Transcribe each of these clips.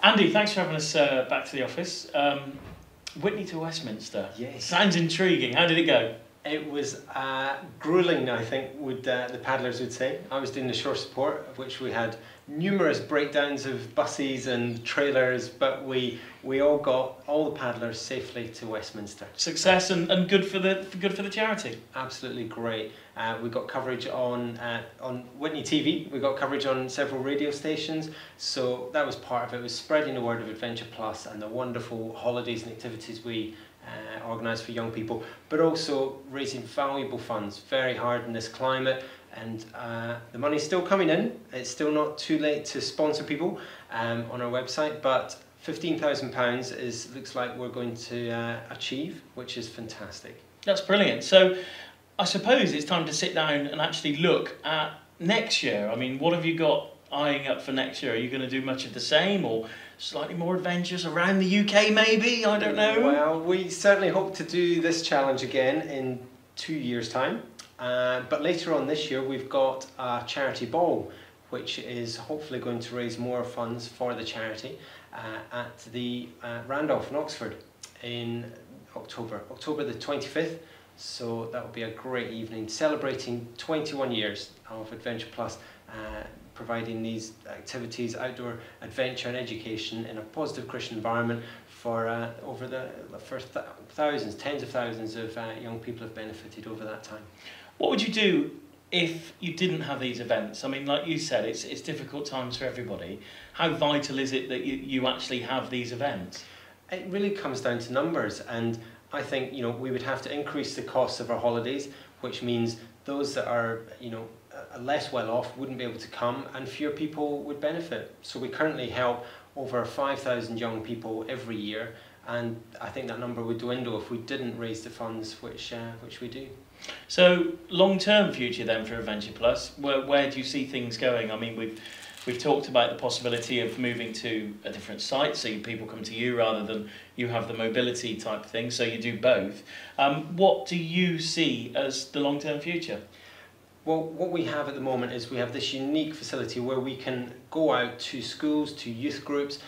Andy, thanks for having us back to the office. Witney to Westminster. Yes. Sounds intriguing. How did it go? It was grueling, I think, would the paddlers would say. I was doing the shore support, of which we had numerous breakdowns of buses and trailers, but we all got all the paddlers safely to Westminster. Success and good for the charity. Absolutely great. We got coverage on Witney TV. We got coverage on several radio stations. So that was part of it. Was spreading the word of Adventure Plus and the wonderful holidays and activities we organised for young people, but also raising valuable funds. Very hard in this climate. And the money's still coming in. It's still not too late to sponsor people on our website, but £15,000 looks like we're going to achieve, which is fantastic. That's brilliant. So I suppose it's time to sit down and actually look at next year. I mean, what have you got eyeing up for next year? Are you going to do much of the same, or slightly more adventures around the UK maybe? I don't know. Well, we certainly hope to do this challenge again in 2 years' time. But later on this year we've got a charity ball, which is hopefully going to raise more funds for the charity at the Randolph in Oxford in October the 25th. So that will be a great evening celebrating 21 years of Adventure Plus, providing these activities, outdoor adventure and education in a positive Christian environment for thousands, tens of thousands of young people have benefited over that time. What would you do if you didn't have these events? I mean, like you said, it's difficult times for everybody. How vital is it that you actually have these events? It really comes down to numbers, and I think we would have to increase the costs of our holidays, which means those that are less well off wouldn't be able to come, and fewer people would benefit. So we currently help over 5,000 young people every year, and I think that number would dwindle if we didn't raise the funds, which we do. So long-term future then for Adventure Plus, where do you see things going? I mean, we've talked about the possibility of moving to a different site, so people come to you rather than you have the mobility type thing, so you do both. What do you see as the long-term future? Well, what we have at the moment is we have this unique facility where we can go out to schools, to youth groups,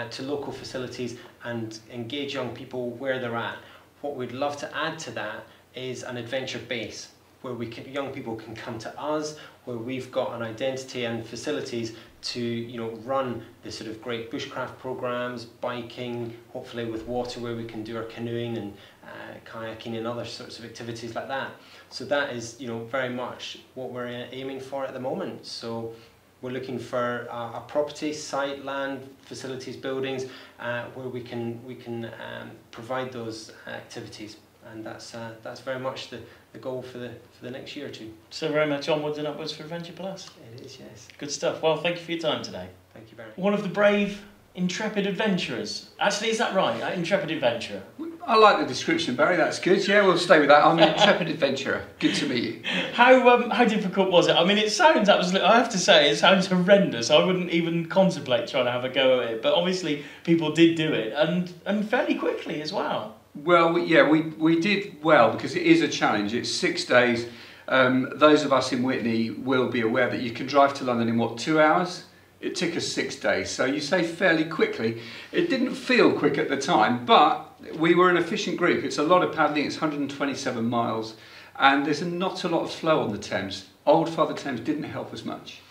to local facilities and engage young people where they're at. What we'd love to add to that is an adventure base where young people can come to us, where we've got an identity and facilities to run the sort of great bushcraft programs, biking, hopefully with water where we can do our canoeing and kayaking and other sorts of activities like that. So that is very much what we're aiming for at the moment. So we're looking for a property, site, land, facilities, buildings where we can provide those activities. And that's very much the goal for the next year or two. So very much onwards and upwards for Adventure Plus. It is, yes. Good stuff. Well, thank you for your time today. Thank you, Barry. One of the brave, intrepid adventurers. Actually, is that right? Intrepid adventurer. I like the description, Barry. That's good. Yeah, we'll stay with that. I'm an intrepid adventurer. Good to meet you. How difficult was it? I mean, it sounds absolutely. I have to say, it sounds horrendous. I wouldn't even contemplate trying to have a go at it. But obviously, people did do it, and fairly quickly as well. Well, we did well because it is a challenge. It's 6 days. Those of us in Witney will be aware that you can drive to London in what, 2 hours? It took us 6 days, so you say fairly quickly. It didn't feel quick at the time, but we were an efficient group. It's a lot of paddling. It's 127 miles, and there's not a lot of flow on the Thames. Old Father Thames didn't help us much.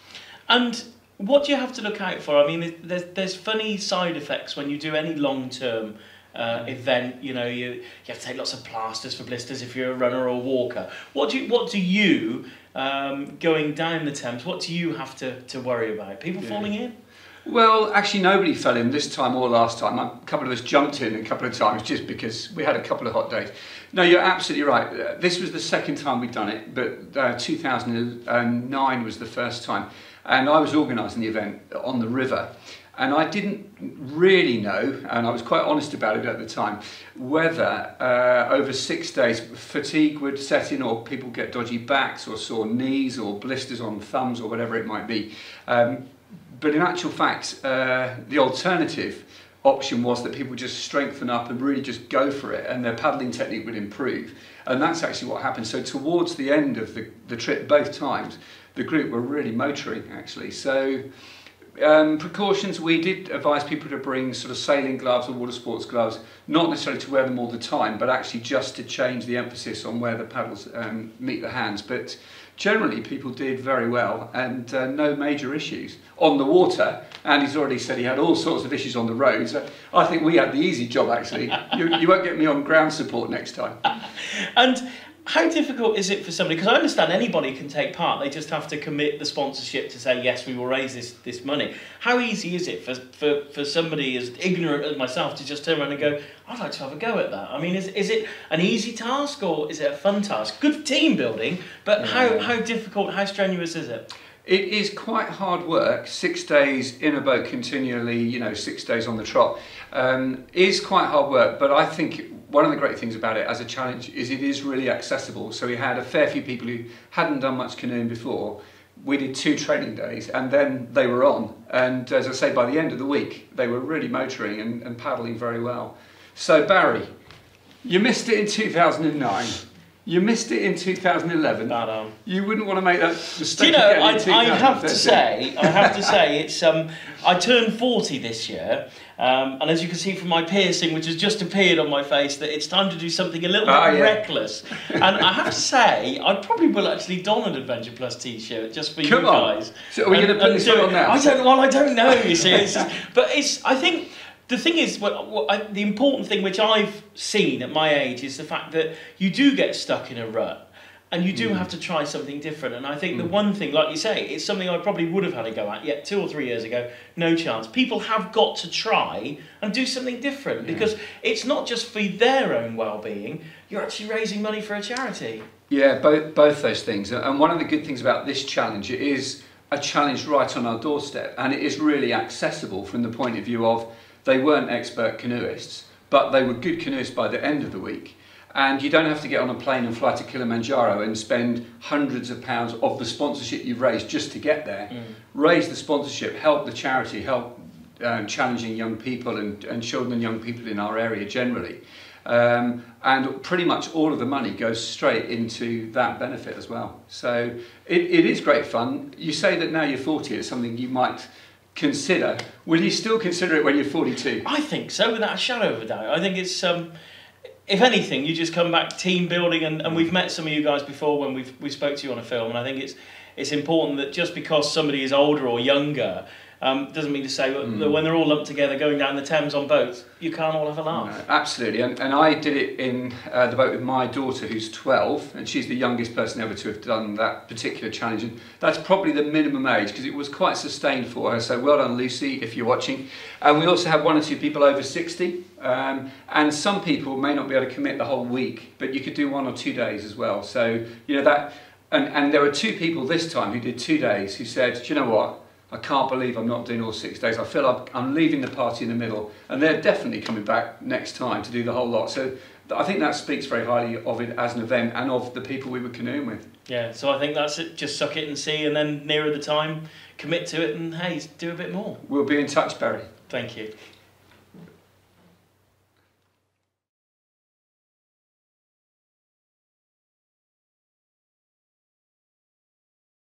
And what do you have to look out for? I mean, there's funny side effects when you do any long-term event. You have to take lots of plasters for blisters if you're a runner or walker. What do you going down the Thames, what do you have to worry about? People falling in? Well, actually nobody fell in this time or last time. A couple of us jumped in a couple of times just because we had a couple of hot days. No, you're absolutely right. This was the second time we'd done it, but 2009 was the first time. And I was organising the event on the river. And I didn't really know, and I was quite honest about it at the time, whether over 6 days fatigue would set in, or people get dodgy backs or sore knees or blisters on thumbs or whatever it might be. But in actual fact, the alternative option was that people just strengthen up and really just go for it, and their paddling technique would improve. And that's actually what happened. So towards the end of the trip, both times, the group were really motoring actually. So Precautions, we did advise people to bring sort of sailing gloves or water sports gloves, not necessarily to wear them all the time, but actually just to change the emphasis on where the paddles meet the hands. But generally people did very well, and no major issues on the water. And he's already said he had all sorts of issues on the roads. I think we had the easy job, actually. You won't get me on ground support next time. And how difficult is it for somebody, because I understand anybody can take part, they just have to commit the sponsorship to say, yes, we will raise this money. How easy is it for somebody as ignorant as myself to just turn around and go, I'd like to have a go at that? I mean, is it an easy task or is it a fun task? Good team building, but how difficult, how strenuous is it? It is quite hard work. 6 days in a boat continually, you know, 6 days on the trot, is quite hard work. But I think one of the great things about it as a challenge is it is really accessible. So we had a fair few people who hadn't done much canoeing before. We did 2 training days and then they were on. And as I say, by the end of the week, they were really motoring and paddling very well. So Barry, you missed it in 2009. You missed it in 2011. You wouldn't want to make that mistake. Do you know, again in 2013. I have to say, it's I turned 40 this year, and as you can see from my piercing, which has just appeared on my face, that it's time to do something a little bit reckless. And I have to say, I probably will actually don an Adventure Plus T-shirt just for you guys. So are we going to put this on now? I don't know. You see, I think. The thing is, the important thing which I've seen at my age is the fact that you do get stuck in a rut and you do have to try something different. And I think the one thing, like you say, it's something I probably would have had a go at yet 2 or 3 years ago, no chance. People have got to try and do something different because it's not just for their own well-being, you're actually raising money for a charity. Yeah, both those things. And one of the good things about this challenge, it is a challenge right on our doorstep, and it is really accessible from the point of view of they weren't expert canoeists, but they were good canoeists by the end of the week. And you don't have to get on a plane and fly to Kilimanjaro and spend hundreds of pounds of the sponsorship you've raised just to get there. Raise the sponsorship, help the charity, help challenging young people and children and young people in our area generally. And pretty much all of the money goes straight into that benefit as well. So it is great fun. You say that now you're 40, it's something you might consider. Will you still consider it when you're 42? I think so, without a shadow of a doubt. I think it's, if anything, you just come back team building, and we've met some of you guys before when we spoke to you on a film, and I think it's important that just because somebody is older or younger, doesn't mean to say that when they're all lumped together going down the Thames on boats, you can't all have a laugh. No, absolutely, and I did it in the boat with my daughter who's 12, and she's the youngest person ever to have done that particular challenge, and that's probably the minimum age because it was quite sustained for her, so well done Lucy if you're watching. And we also have 1 or 2 people over 60, and some people may not be able to commit the whole week, but you could do 1 or 2 days as well. So you know that, and there were 2 people this time who did 2 days who said, do you know what, I can't believe I'm not doing all 6 days. I feel I'm leaving the party in the middle, and they're definitely coming back next time to do the whole lot. So I think that speaks very highly of it as an event and of the people we were canoeing with. Yeah, so I think that's it. Just suck it and see, and then nearer the time, commit to it, and hey, do a bit more. We'll be in touch, Barry. Thank you.